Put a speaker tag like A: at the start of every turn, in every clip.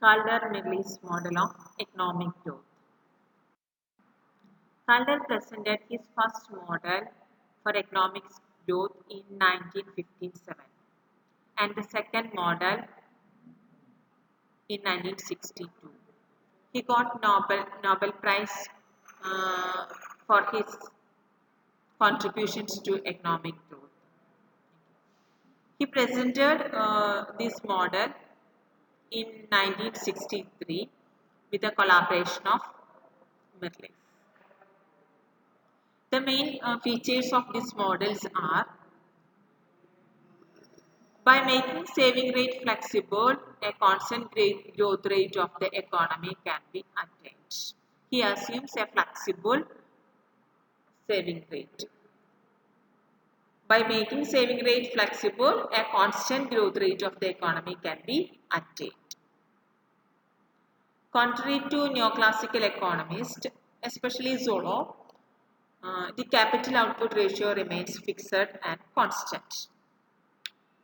A: Calder-Millis model of economic growth. Calder presented his first model for economic growth in 1957 and the second model in 1962. He got Nobel Prize uh, for his contributions to economic growth. He presented this model in 1963 with a collaboration of Mirleaf. The main features of these models are by making saving rate flexible, a constant growth rate of the economy can be attained. He assumes a flexible saving rate. By making saving rate flexible, a constant growth rate of the economy can be attained. Contrary to neoclassical economists, especially Zolo, the capital output ratio remains fixed and constant.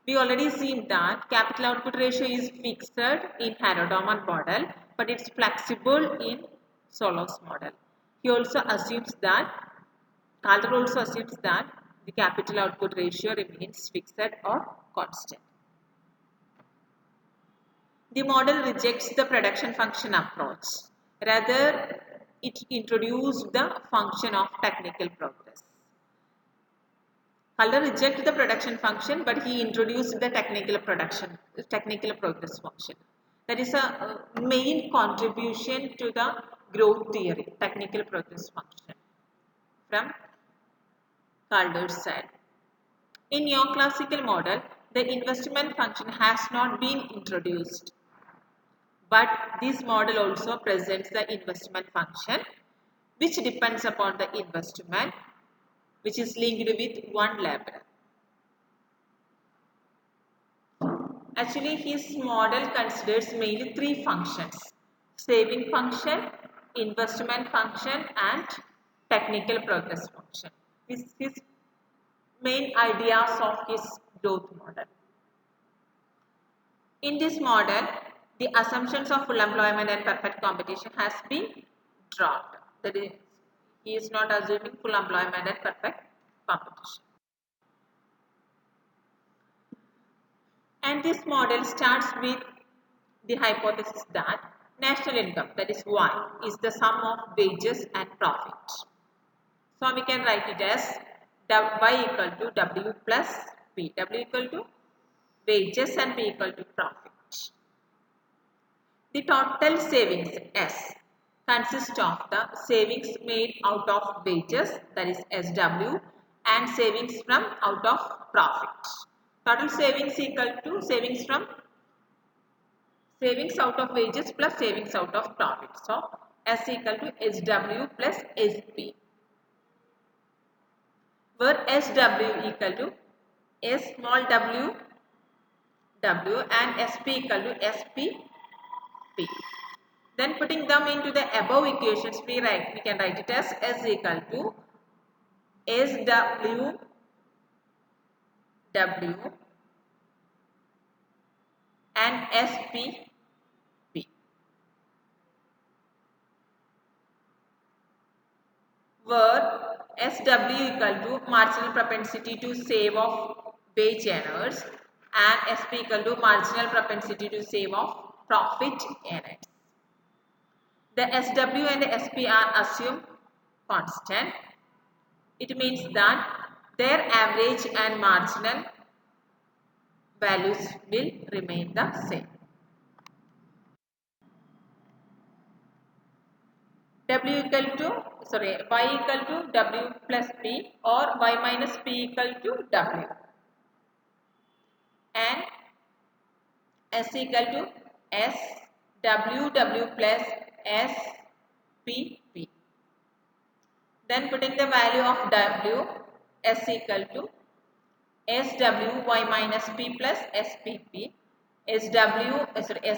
A: We already seen that capital output ratio is fixed in Harrod-Doman model, but it's flexible in Solo's model. He also assumes that, Calder also assumes that the capital output ratio remains fixed or constant. The model rejects the production function approach. Rather, it introduced the function of technical progress. Calder rejected the production function, but he introduced the technical progress function. That is a main contribution to the growth theory, technical progress function from Calder's side. In neoclassical model, the investment function has not been introduced. But this model also presents the investment function which depends upon the investment which is linked with one laborer. Actually, his model considers mainly three functions: saving function, investment function and technical progress function. This is his main ideas of his growth model. In this model, the assumptions of full employment and perfect competition has been dropped. That is, he is not assuming full employment and perfect competition. And this model starts with the hypothesis that national income, that is Y, is the sum of wages and profit. So we can write it as Y equal to W plus P. W equal to wages and P equal to profit. The total savings S consists of the savings made out of wages, that is SW, and savings from out of profit. Total savings equal to savings out of wages plus savings out of profit. So S equal to SW plus SP, where SW equal to S small w W and SP equal to SP P. Then putting them into the above equations, we can write it as S equal to SW W and SP P, where SW equal to marginal propensity to save of wage earners and SP equal to marginal propensity to save of profit earners. The SW and the SP are assumed constant. It means that their average and marginal values will remain the same. Y equal to W plus P or Y minus P equal to W, and S equal to S W plus S P P. Then putting the value of W, S equal to SW Y minus P plus SPP, S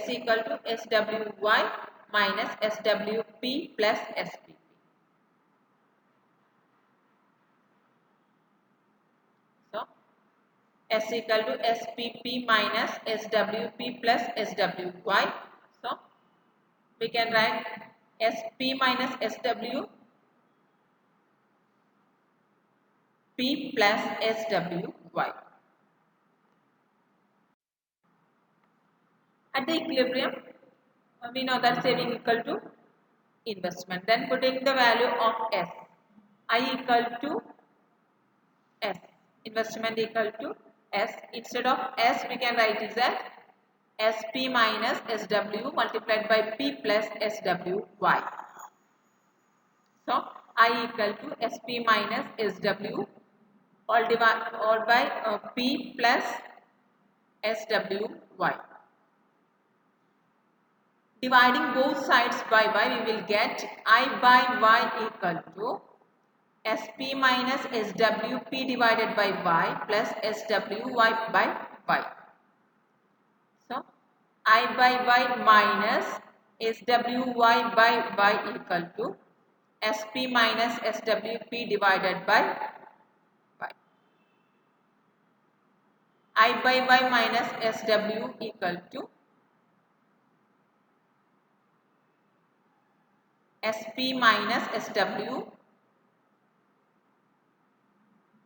A: equal to SWY minus SWP plus SPP. So, S equal to SPP minus SWP plus SWY. So, we can write SP minus SW P plus SWY. At the equilibrium, we know that saving equal to investment. Then putting the value of S, I equal to S, investment equal to S. Instead of S, we can write is as SP minus SW multiplied by P plus SWY. So, I equal to SP minus SW all by P plus SWY. Dividing both sides by y, we will get I by y equal to SP minus SWP divided by y plus SWY by y. So, I by y minus SWY by y equal to SP minus SWP divided by y. I by y minus SW equal to SP minus SW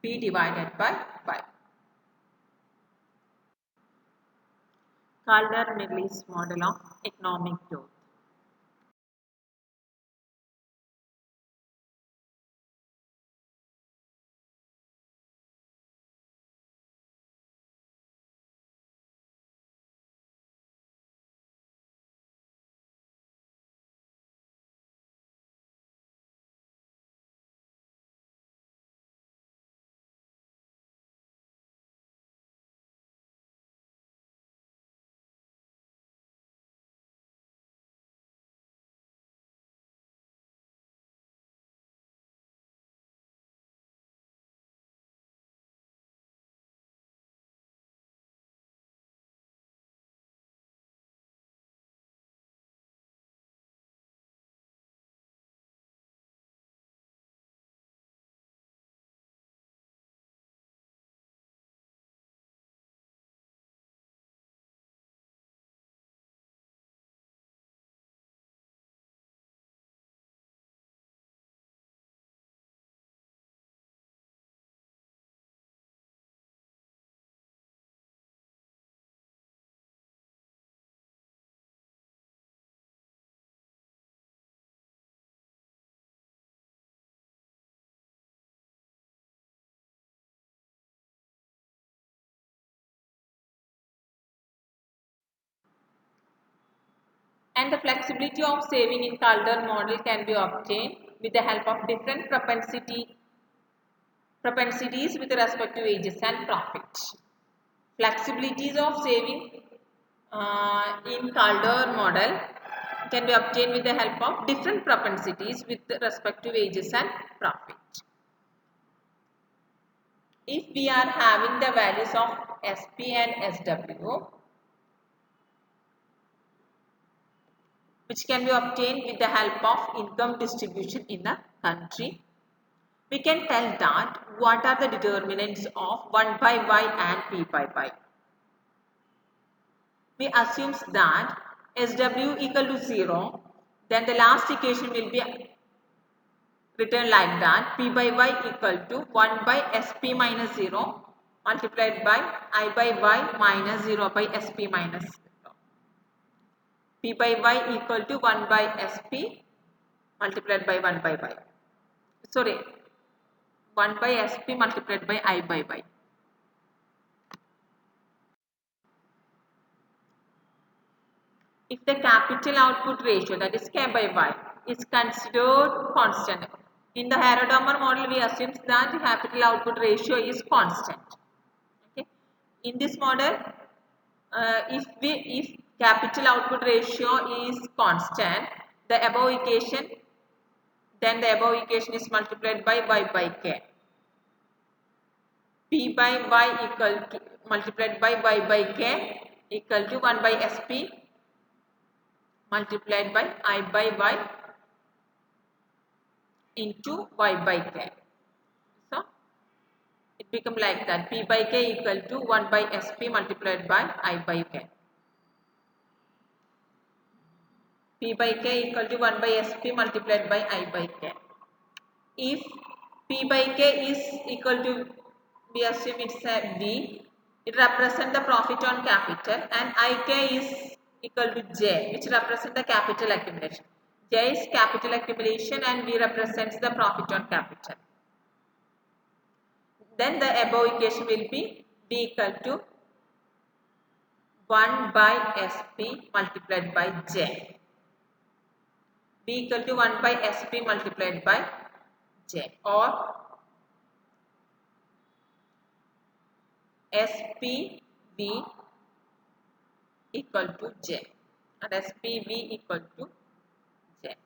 A: P divided by y. Kaldor-Nichols model of economic growth. And the flexibility of saving in Kaldor model can be obtained with the help of different propensities with respect to wages and profit. Flexibilities of saving in Kaldor model can be obtained with the help of different propensities with respect to wages and profit. If we are having the values of SP and SW, which can be obtained with the help of income distribution in the country, we can tell that what are the determinants of 1 by y and p by y. We assume that SW equal to 0, then the last equation will be written like that, p by y equal to 1 by SP minus 0 multiplied by I by y minus 0 by SP minus 0. P by y equal to 1 by SP multiplied by 1 by y. Sorry, 1 by SP multiplied by I by y. If the capital output ratio, that is K by Y, is considered constant. In the Harrod-Domar model, we assume that the capital output ratio is constant. Okay. In this model, if capital output ratio is constant, the above equation, then the above equation is multiplied by Y by K. P by Y equal to multiplied by Y by K equal to 1 by SP multiplied by I by y into y by k. So, it becomes like that, p by k equal to 1 by sp multiplied by I by k. P by K equal to 1 by SP multiplied by I by K. If P by K is equal to, we assume it's a V, it represents the profit on capital, and IK is equal to J, which represents the capital accumulation. J is capital accumulation and V represents the profit on capital. Then the above equation will be V equal to 1 by SP multiplied by J. V equal to 1 by SP multiplied by J, or SPV equal to J, and SPV equal to J.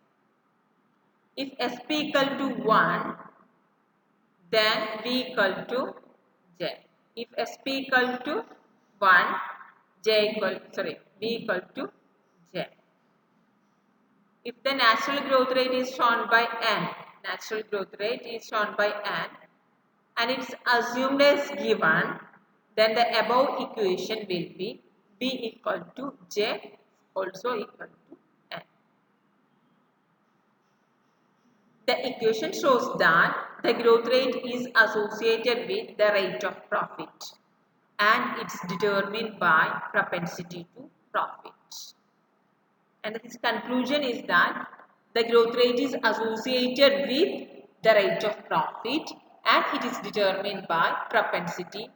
A: If SP equal to 1, then V equal to J. If SP equal to 1, V equal to J. If the natural growth rate is shown by N, natural growth rate is shown by N, and it's assumed as given, then the above equation will be V equal to J also equal to N. The equation shows that the growth rate is associated with the rate of profit and it's determined by propensity to profit. And his conclusion is that the growth rate is associated with the rate of profit and it is determined by propensity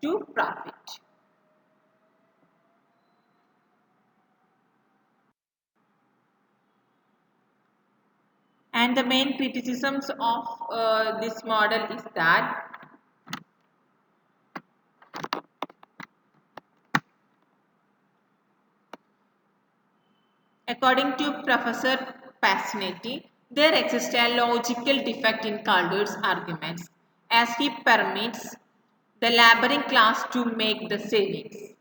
A: to profit. And the main criticisms of this model is that according to Professor Passanetti, there exists a logical defect in Calder's arguments as he permits the laboring class to make the savings.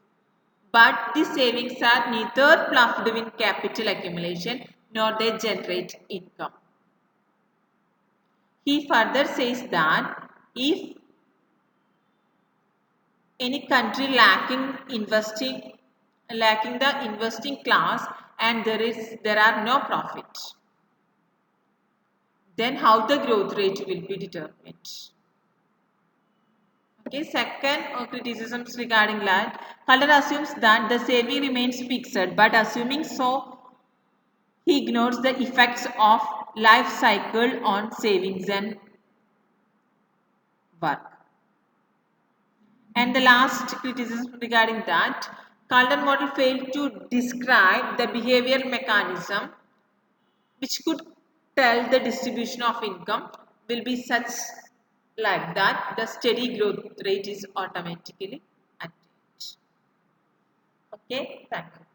A: But the savings are neither plugged in capital accumulation nor they generate income. He further says that if any country lacking the investing class and there are no profits, then how the growth rate will be determined. Okay, second criticisms regarding that, Calder assumes that the saving remains fixed, but assuming so, he ignores the effects of life cycle on savings and work. And the last criticism regarding that, Calder model failed to describe the behavioral mechanism which could tell the distribution of income will be such like that the steady growth rate is automatically attained. Okay, thank you.